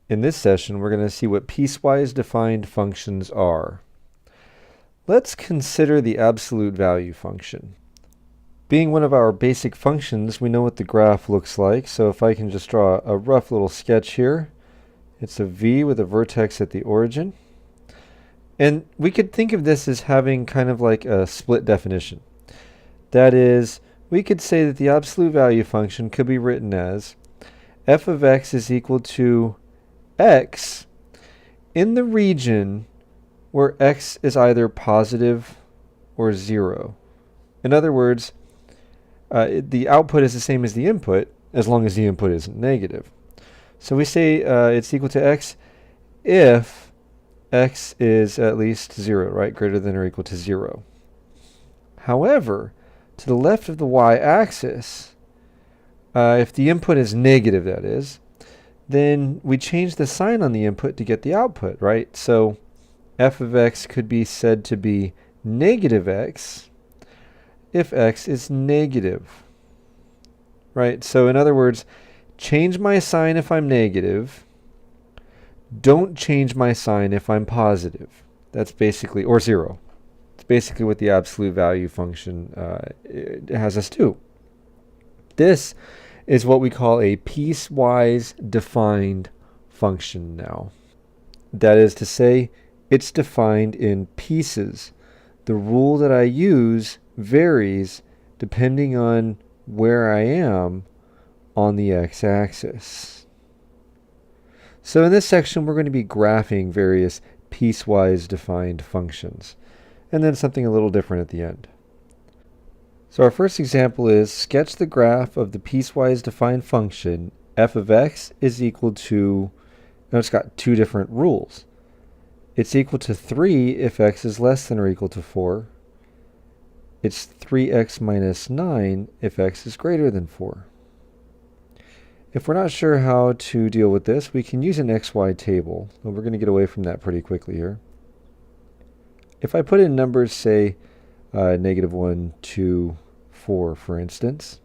In this session, we're going to see what piecewise-defined functions are. Let's consider the absolute value function. Being one of our basic functions, we know what the graph looks like. So if I can just draw a rough little sketch here, it's a V with a vertex at the origin. And we could think of this as having kind of like a split definition. That is, we could say that the absolute value function could be written as f of x is equal to x in the region where x is either positive or 0. In other words, the output is the same as the input as long as the input isn't negative. So we say it's equal to x if x is at least 0, right? Greater than or equal to 0. However, to the left of the y-axis, if the input is negative, that is, then we change the sign on the input to get the output, right? So f of x could be said to be negative x if x is negative, right? So in other words, change my sign if I'm negative. Don't change my sign if I'm positive. That's basically, or 0. It's basically what the absolute value function has us do. This is what we call a piecewise-defined function now. That is to say, it's defined in pieces. The rule that I use varies depending on where I am on the x-axis. So in this section, we're going to be graphing various piecewise-defined functions, and then something a little different at the end. So our first example is sketch the graph of the piecewise-defined function f of x is equal to, now it's got two different rules. It's equal to 3 if x is less than or equal to 4. It's 3x minus 9 if x is greater than 4. If we're not sure how to deal with this, we can use an xy table. And we're going to get away from that pretty quickly here. If I put in numbers, say, -1, 2, 4, for instance,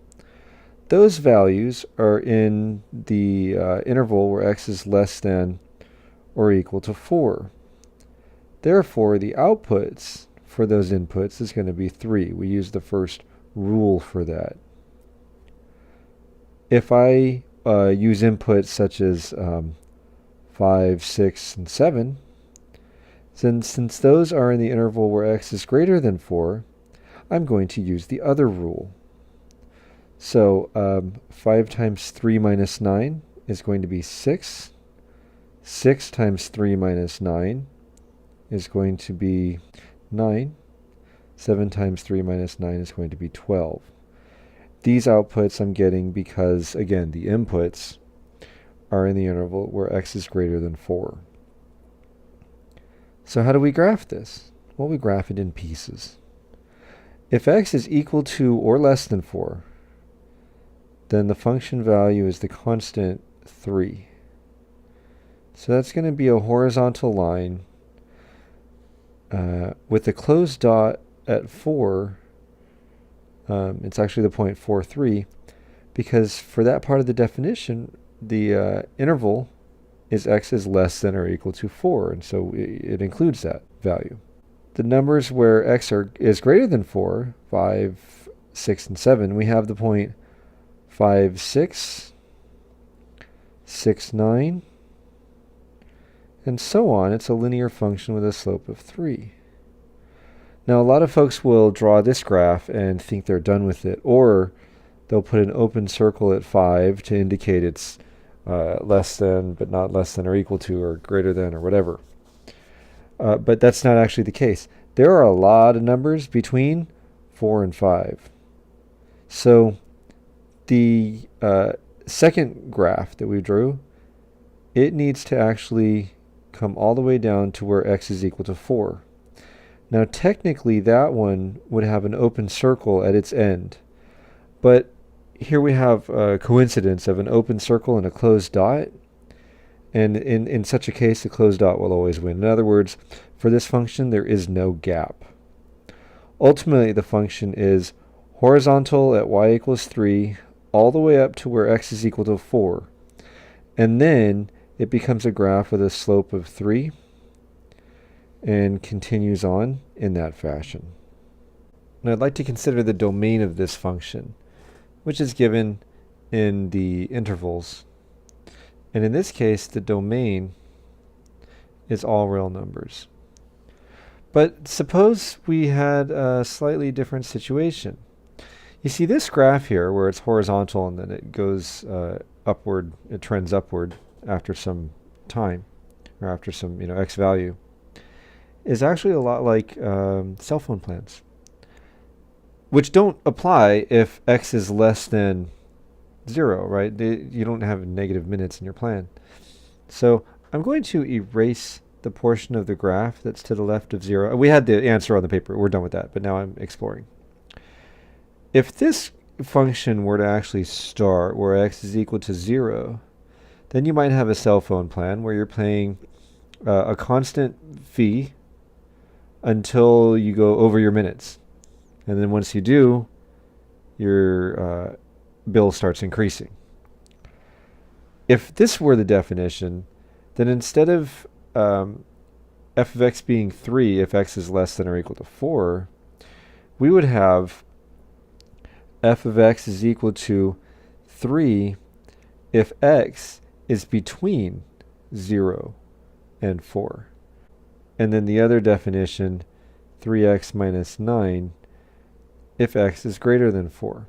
those values are in the interval where x is less than or equal to 4. Therefore, the outputs for those inputs is going to be 3. We use the first rule for that. If I use inputs such as 5, 6, and 7, then since those are in the interval where x is greater than 4, I'm going to use the other rule. So 5 times 3 minus 9 is going to be 6. 6 times 3 minus 9 is going to be 9. 7 times 3 minus 9 is going to be 12. These outputs I'm getting because, again, the inputs are in the interval where x is greater than 4. So how do we graph this? Well, we graph it in pieces. If x is equal to or less than 4, then the function value is the constant 3. So that's going to be a horizontal line with a closed dot at 4. It's actually the point 43, because for that part of the definition, the interval is x is less than or equal to 4, and so it includes that value. The numbers where x is greater than 4, 5, 6, and 7, we have the point 5, 6, 6, 9, and so on. It's a linear function with a slope of 3. Now, a lot of folks will draw this graph and think they're done with it, or they'll put an open circle at 5 to indicate it's less than, but not less than or equal to, or greater than, or whatever. But that's not actually the case. There are a lot of numbers between 4 and 5. So the second graph that we drew, it needs to actually come all the way down to where x is equal to 4. Now technically that one would have an open circle at its end, but here we have a coincidence of an open circle and a closed dot, and in such a case the closed dot will always win. In other words, for this function there is no gap. Ultimately the function is horizontal at y equals 3 all the way up to where x is equal to 4, and then it becomes a graph with a slope of 3 and continues on in that fashion. And I'd like to consider the domain of this function, which is given in the intervals. And in this case, the domain is all real numbers. But suppose we had a slightly different situation. You see this graph here, where it's horizontal and then it goes upward, it trends upward after some time, or after some x value, is actually a lot like cell phone plans, which don't apply if x is less than 0, right? You don't have negative minutes in your plan. So I'm going to erase the portion of the graph that's to the left of 0. We had the answer on the paper. We're done with that, but now I'm exploring. If this function were to actually start where x is equal to 0, then you might have a cell phone plan where you're paying a constant fee until you go over your minutes. And then once you do, your bill starts increasing. If this were the definition, then instead of f of x being 3 if x is less than or equal to 4, we would have f of x is equal to 3 if x is between 0 and 4. And then the other definition, 3x minus 9, if x is greater than 4.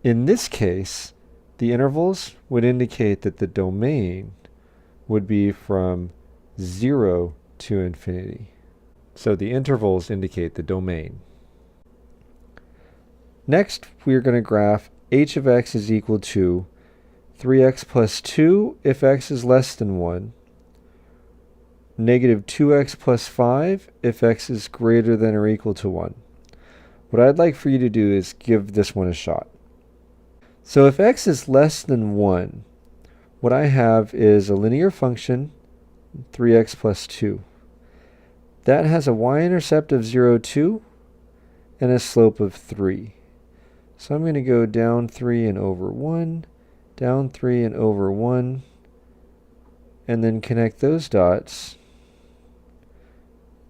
In this case, the intervals would indicate that the domain would be from 0 to infinity. So the intervals indicate the domain. Next, we're going to graph h of x is equal to 3x plus 2 if x is less than 1, negative 2x plus 5 if x is greater than or equal to 1. What I'd like for you to do is give this one a shot. So if x is less than 1, what I have is a linear function, 3x plus 2. That has a y-intercept of 0, 2, and a slope of 3. So I'm going to go down 3 and over 1, down 3 and over 1, and then connect those dots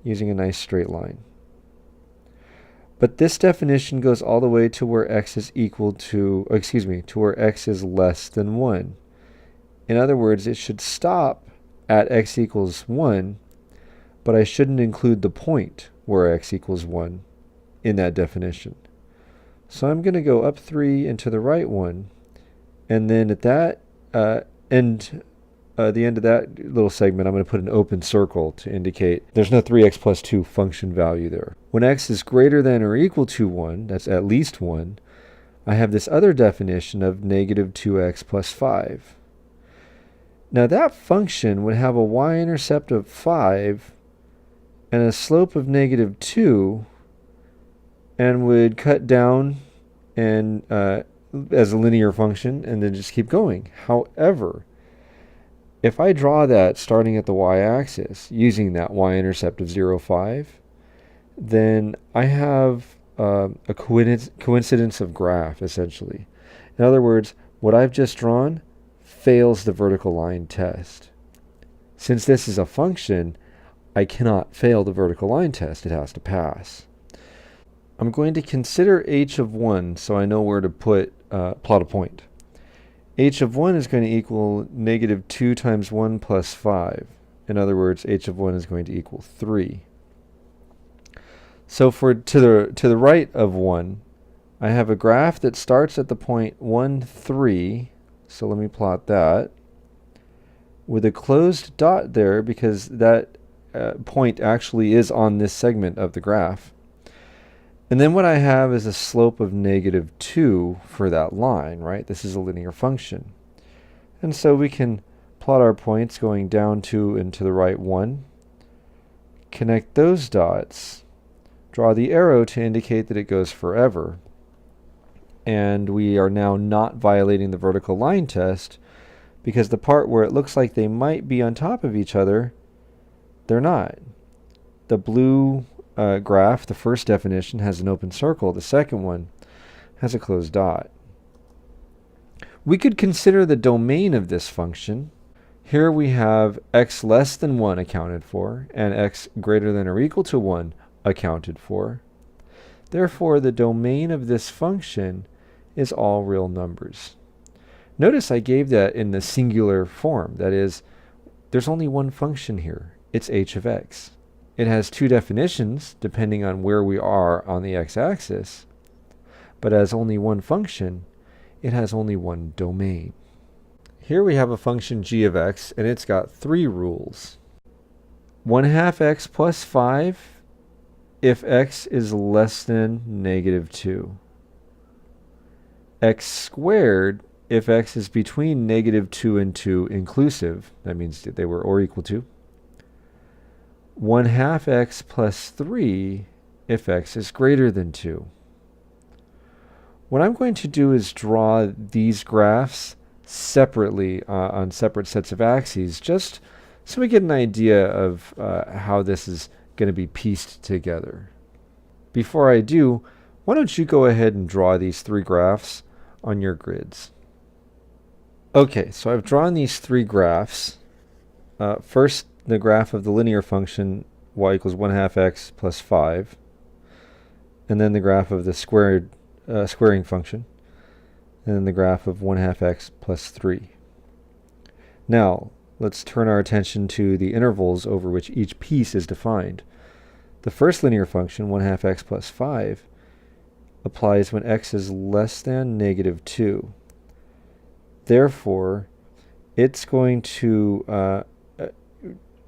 using a nice straight line. But this definition goes all the way to where x is equal to, to where x is less than 1. In other words, it should stop at x equals 1, but I shouldn't include the point where x equals 1 in that definition. So I'm going to go up 3 and to the right 1, and then at that the end of that little segment, I'm going to put an open circle to indicate there's no 3x plus 2 function value there. When x is greater than or equal to 1, that's at least 1, I have this other definition of negative 2x plus 5. Now that function would have a y-intercept of 5 and a slope of negative 2, and would cut down and as a linear function and then just keep going. However, if I draw that starting at the y-axis using that y-intercept of 0, 5, then I have a coincidence of graph, essentially. In other words, what I've just drawn fails the vertical line test. Since this is a function, I cannot fail the vertical line test. It has to pass. I'm going to consider h of 1 so I know where to put plot a point. H of 1 is going to equal negative 2 times 1 plus 5. In other words, h of 1 is going to equal 3. So to the right of 1, I have a graph that starts at the point 1, 3. So let me plot that with a closed dot there because that point actually is on this segment of the graph. And then what I have is a slope of negative 2 for that line, right? This is a linear function. And so we can plot our points going down 2 and to the right 1, connect those dots, draw the arrow to indicate that it goes forever. And we are now not violating the vertical line test because the part where it looks like they might be on top of each other, they're not. The blue graph, the first definition, has an open circle. The second one has a closed dot. We could consider the domain of this function. Here we have x less than 1 accounted for, and x greater than or equal to 1 accounted for. Therefore, the domain of this function is all real numbers. Notice I gave that in the singular form. That is, there's only one function here. It's h of x. It has two definitions, depending on where we are on the x-axis. But as only one function, it has only one domain. Here we have a function g of x, and it's got three rules. 1/2 x plus 5 if x is less than negative 2. X squared if x is between negative 2 and 2 inclusive. That means that they were or equal to. 1/2 x plus 3 if x is greater than 2. What I'm going to do is draw these graphs separately on separate sets of axes, just so we get an idea of how this is going to be pieced together. Before I do, why don't you go ahead and draw these three graphs on your grids. Okay, so I've drawn these three graphs. First, the graph of the linear function y equals 1/2 x plus 5, and then the graph of the squaring function, and then the graph of 1/2 x plus 3. Now, let's turn our attention to the intervals over which each piece is defined. The first linear function, 1/2 x plus 5, applies when x is less than negative 2. Therefore, it's going to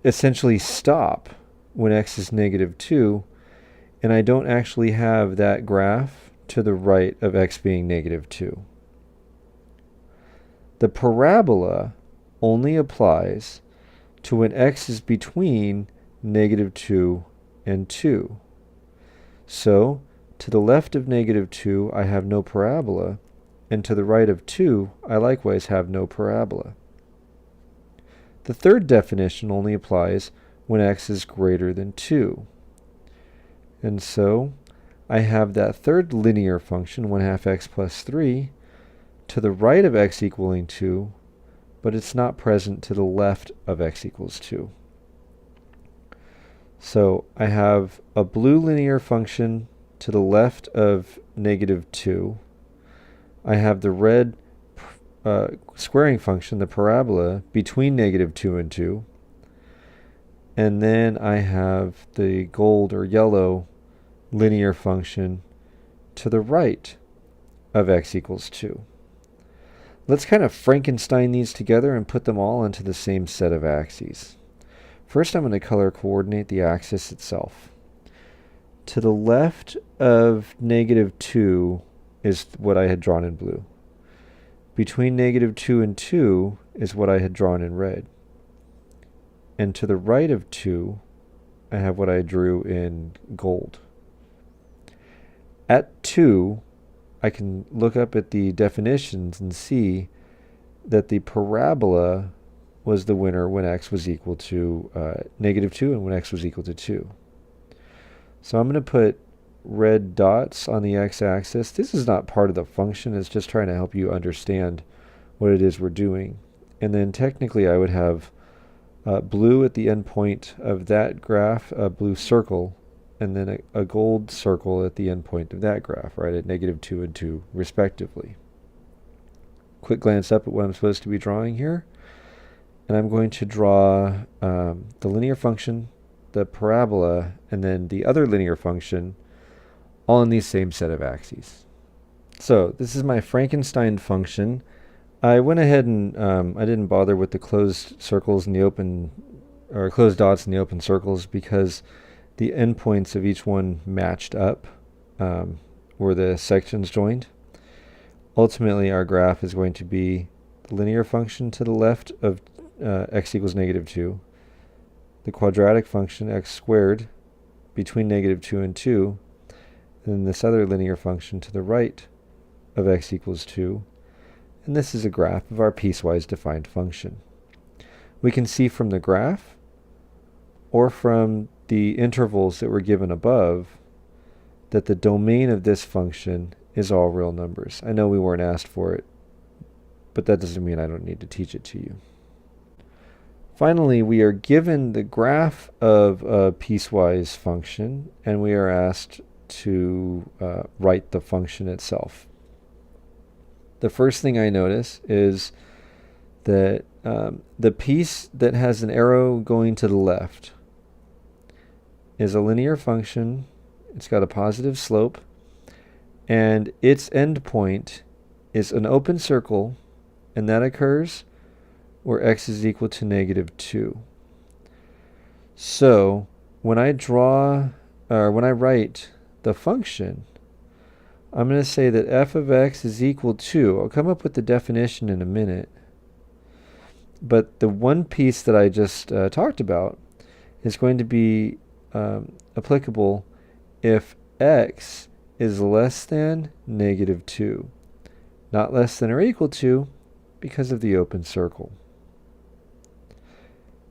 essentially stop when x is negative 2, and I don't actually have that graph to the right of x being negative 2. The parabola only applies to when x is between negative 2 and 2. So, to the left of negative 2, I have no parabola, and to the right of 2, I likewise have no parabola. The third definition only applies when x is greater than 2. And so, I have that third linear function, 1/2 x plus 3, to the right of x equaling 2, but it's not present to the left of x equals 2. So I have a blue linear function to the left of negative 2. I have the red squaring function, the parabola, between negative 2 and 2. And then I have the gold or yellow linear function to the right of x equals 2. Let's kind of Frankenstein these together and put them all into the same set of axes. First, I'm going to color coordinate the axis itself. To the left of negative 2 is what I had drawn in blue. Between negative 2 and 2 is what I had drawn in red. And to the right of 2, I have what I drew in gold. At 2, I can look up at the definitions and see that the parabola was the winner when x was equal to negative 2 and when x was equal to 2. So I'm going to put red dots on the x-axis. This is not part of the function. It's just trying to help you understand what it is we're doing. And then technically I would have blue at the endpoint of that graph, a blue circle, and then a gold circle at the endpoint of that graph, right, at negative 2 and 2, respectively. Quick glance up at what I'm supposed to be drawing here. And I'm going to draw the linear function, the parabola, and then the other linear function, all in the same set of axes. So this is my Frankenstein function. I went ahead and I didn't bother with the closed circles and the open, or closed dots and the open circles, because the endpoints of each one matched up where the sections joined. Ultimately, our graph is going to be the linear function to the left of x equals negative 2, the quadratic function x squared between negative 2 and 2, and then this other linear function to the right of x equals 2, and this is a graph of our piecewise-defined function. We can see from the graph or from the intervals that were given above that the domain of this function is all real numbers. I know we weren't asked for it, but that doesn't mean I don't need to teach it to you. Finally, we are given the graph of a piecewise function, and we are asked to write the function itself. The first thing I notice is that the piece that has an arrow going to the left is a linear function. It's got a positive slope, and its endpoint is an open circle, and that occurs where x is equal to -2. So when I write the function, I'm going to say that f of x is equal to, I'll come up with the definition in a minute, but the one piece that I just talked about is going to be applicable if x is less than -2, not less than or equal to, because of the open circle.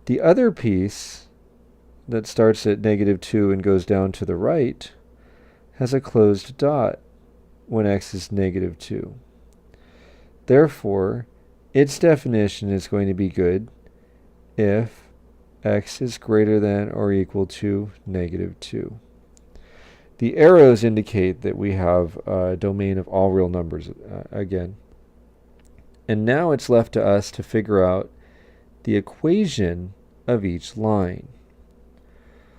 The other piece that starts at -2 and goes down to the right has a closed dot when x is -2. Therefore, its definition is going to be good if x is greater than or equal to -2. The arrows indicate that we have a domain of all real numbers again. And now it's left to us to figure out the equation of each line.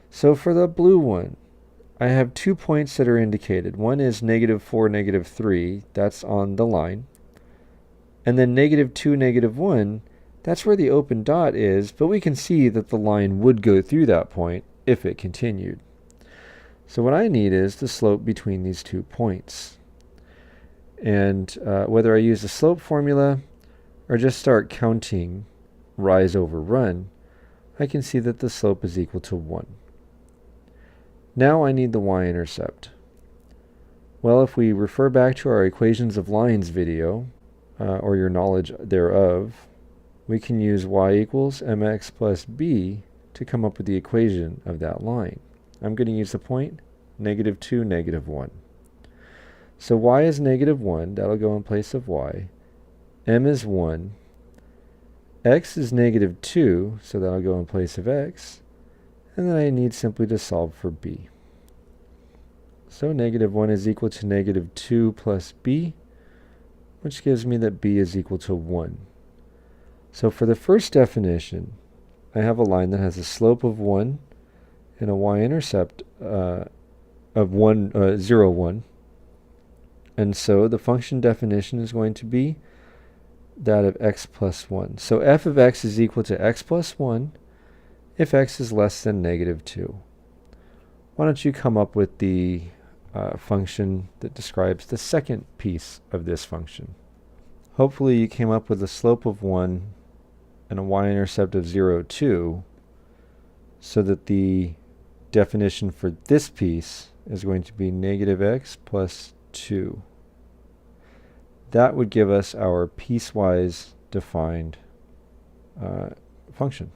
So for the blue one, I have 2 points that are indicated. One is -4, -3, that's on the line. And then -2, -1, that's where the open dot is, but we can see that the line would go through that point if it continued. So what I need is the slope between these 2 points. And whether I use the slope formula or just start counting rise over run, I can see that the slope is equal to 1. Now I need the y-intercept. Well, if we refer back to our equations of lines video, or your knowledge thereof, we can use y equals mx plus b to come up with the equation of that line. I'm going to use the point -2, -1. So y is -1, that'll go in place of y. M is 1. X is -2, so that'll go in place of x. And then I need simply to solve for b. So -1 is equal to -2 plus b, which gives me that b is equal to 1. So for the first definition, I have a line that has a slope of 1 and a y-intercept of 0, 1. And so the function definition is going to be that of x plus 1. So f of x is equal to x plus 1 if x is less than -2. Why don't you come up with the function that describes the second piece of this function? Hopefully you came up with a slope of 1 and a y-intercept of 0, 2, so that the definition for this piece is going to be -x plus 2. That would give us our piecewise defined function.